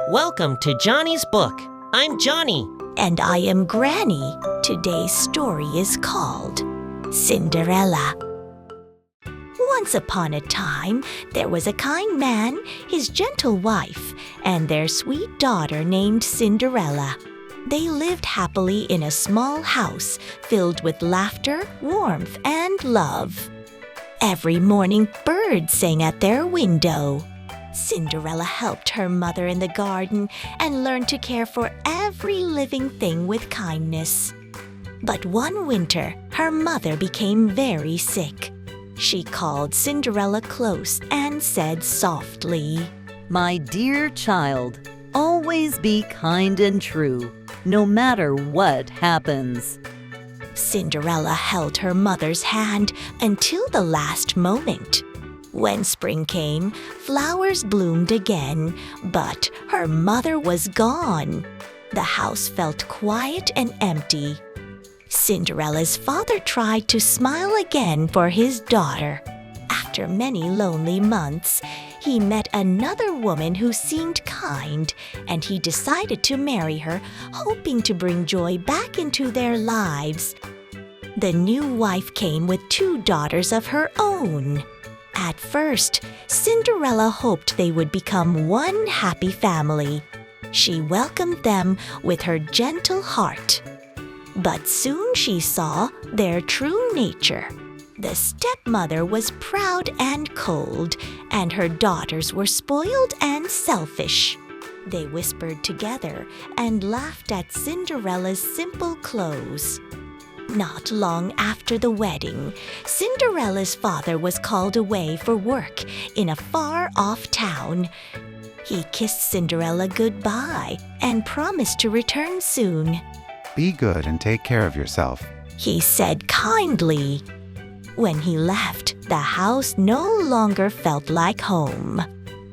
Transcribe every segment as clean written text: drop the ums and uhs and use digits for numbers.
Welcome to Johnny's book. I'm Johny. And I am Granny. Today's story is called Cinderella. Once upon a time, there was a kind man, his gentle wife, and their sweet daughter named Cinderella. They lived happily in a small house filled with laughter, warmth, and love. Every morning, birds sang at their window. Cinderella helped her mother in the garden and learned to care for every living thing with kindness. But one winter, her mother became very sick. She called Cinderella close and said softly, "My dear child, always be kind and true, no matter what happens." Cinderella held her mother's hand until the last moment. When spring came, flowers bloomed again, but her mother was gone. The house felt quiet and empty. Cinderella's father tried to smile again for his daughter. After many lonely months, he met another woman who seemed kind, and he decided to marry her, hoping to bring joy back into their lives. The new wife came with 2 daughters of her own. At first, Cinderella hoped they would become one happy family. She welcomed them with her gentle heart. But soon she saw their true nature. The stepmother was proud and cold, and her daughters were spoiled and selfish. They whispered together and laughed at Cinderella's simple clothes. Not long after the wedding, Cinderella's father was called away for work in a far-off town. He kissed Cinderella goodbye and promised to return soon. "Be good and take care of yourself," he said kindly. When he left, the house no longer felt like home.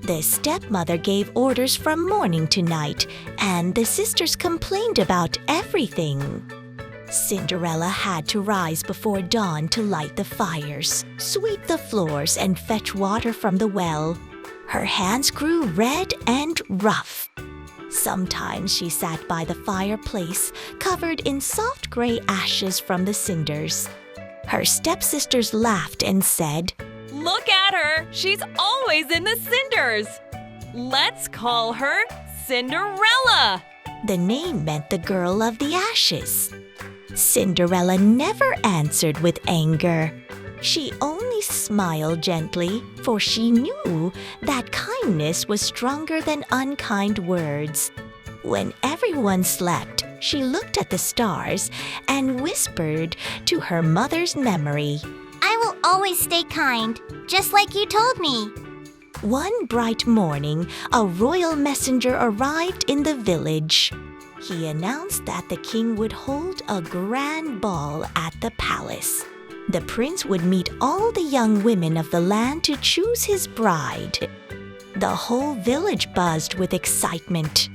The stepmother gave orders from morning to night, and the sisters complained about everything. Cinderella had to rise before dawn to light the fires, sweep the floors, and fetch water from the well. Her hands grew red and rough. Sometimes she sat by the fireplace, covered in soft gray ashes from the cinders. Her stepsisters laughed and said, "Look at her! She's always in the cinders! Let's call her Cinderella!" The name meant the girl of the ashes. Cinderella never answered with anger. She only smiled gently, for she knew that kindness was stronger than unkind words. When everyone slept, she looked at the stars and whispered to her mother's memory, "I will always stay kind, just like you told me." One bright morning, a royal messenger arrived in the village. He announced that the king would hold a grand ball at the palace. The prince would meet all the young women of the land to choose his bride. The whole village buzzed with excitement.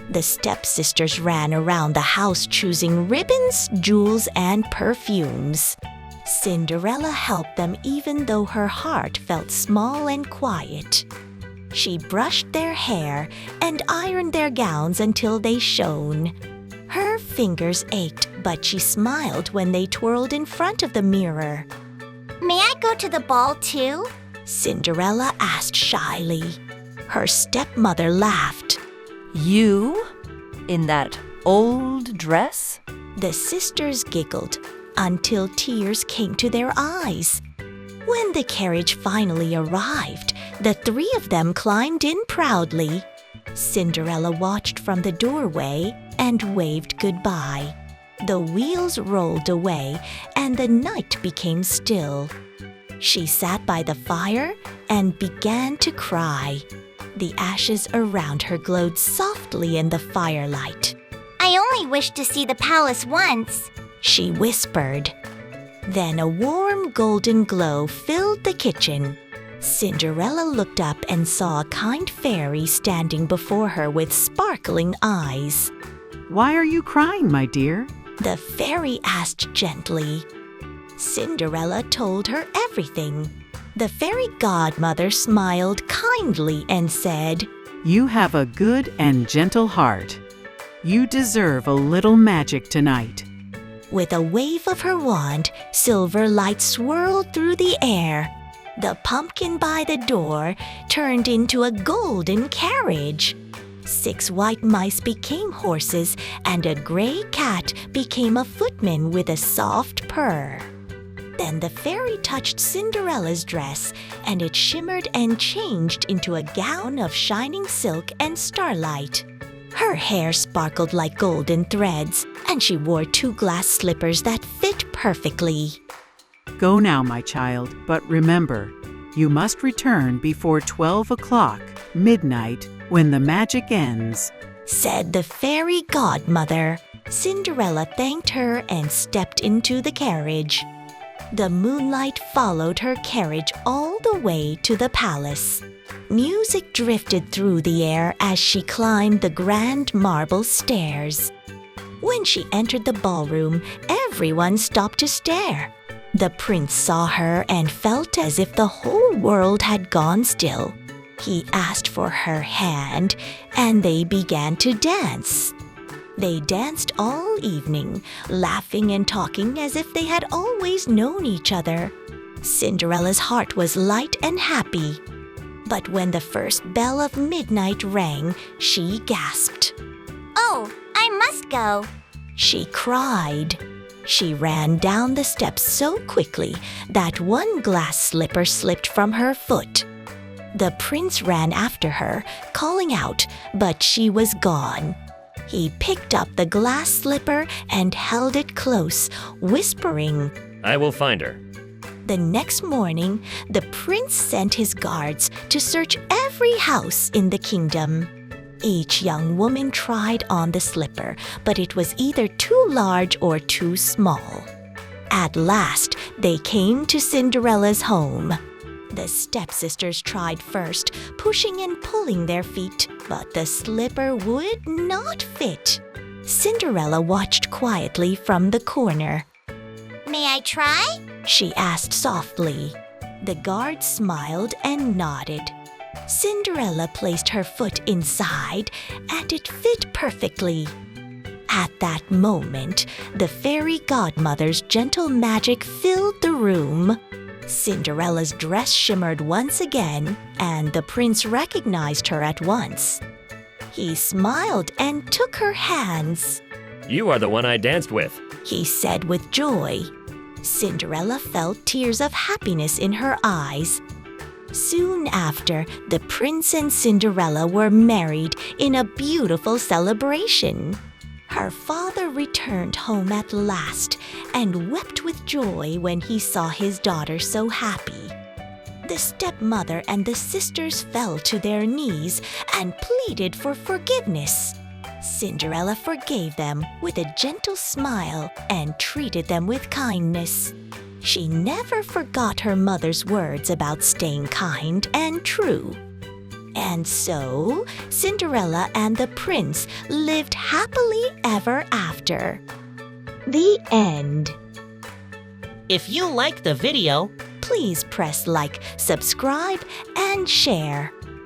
The stepsisters ran around the house choosing ribbons, jewels, and perfumes. Cinderella helped them even though her heart felt small and quiet. She brushed their hair and ironed their gowns until they shone. Her fingers ached, but she smiled when they twirled in front of the mirror. "May I go to the ball too?" Cinderella asked shyly. Her stepmother laughed. "You? In that old dress?" The sisters giggled until tears came to their eyes. When the carriage finally arrived, the 3 of them climbed in proudly. Cinderella watched from the doorway and waved goodbye. The wheels rolled away and the night became still. She sat by the fire and began to cry. The ashes around her glowed softly in the firelight. "I only wish to see the palace once," she whispered. Then a warm golden glow filled the kitchen. Cinderella looked up and saw a kind fairy standing before her with sparkling eyes. "Why are you crying, my dear?" The fairy asked gently. Cinderella told her everything. The fairy godmother smiled kindly and said, You have a good and gentle heart. You deserve a little magic tonight. With a wave of her wand, silver light swirled through the air. The pumpkin by the door turned into a golden carriage. 6 white mice became horses, and a gray cat became a footman with a soft purr. Then the fairy touched Cinderella's dress, and it shimmered and changed into a gown of shining silk and starlight. Her hair sparkled like golden threads, and she wore 2 glass slippers that fit perfectly. Go now, my child, but remember, you must return before 12 o'clock, midnight, when the magic ends, said the fairy godmother. Cinderella thanked her and stepped into the carriage. The moonlight followed her carriage all the way to the palace. Music drifted through the air as she climbed the grand marble stairs. When she entered the ballroom, everyone stopped to stare. The prince saw her and felt as if the whole world had gone still. He asked for her hand, and they began to dance. They danced all evening, laughing and talking as if they had always known each other. Cinderella's heart was light and happy. But when the first bell of midnight rang, she gasped. Oh, I must go. She cried. She ran down the steps so quickly that 1 glass slipper slipped from her foot. The prince ran after her, calling out, but she was gone. He picked up the glass slipper and held it close, whispering, I will find her. The next morning, the prince sent his guards to search every house in the kingdom. Each young woman tried on the slipper, but it was either too large or too small. At last, they came to Cinderella's home. The stepsisters tried first, pushing and pulling their feet, but the slipper would not fit. Cinderella watched quietly from the corner. May I try? She asked softly. The guard smiled and nodded. Cinderella placed her foot inside, and it fit perfectly. At that moment, the fairy godmother's gentle magic filled the room. Cinderella's dress shimmered once again, and the prince recognized her at once. He smiled and took her hands. You are the one I danced with, he said with joy. Cinderella felt tears of happiness in her eyes. Soon after, the prince and Cinderella were married in a beautiful celebration. Her father returned home at last and wept with joy when he saw his daughter so happy. The stepmother and the sisters fell to their knees and pleaded for forgiveness. Cinderella forgave them with a gentle smile and treated them with kindness. She never forgot her mother's words about staying kind and true. And so, Cinderella and the prince lived happily ever after. The end. If you like the video, Please press like, subscribe, and share.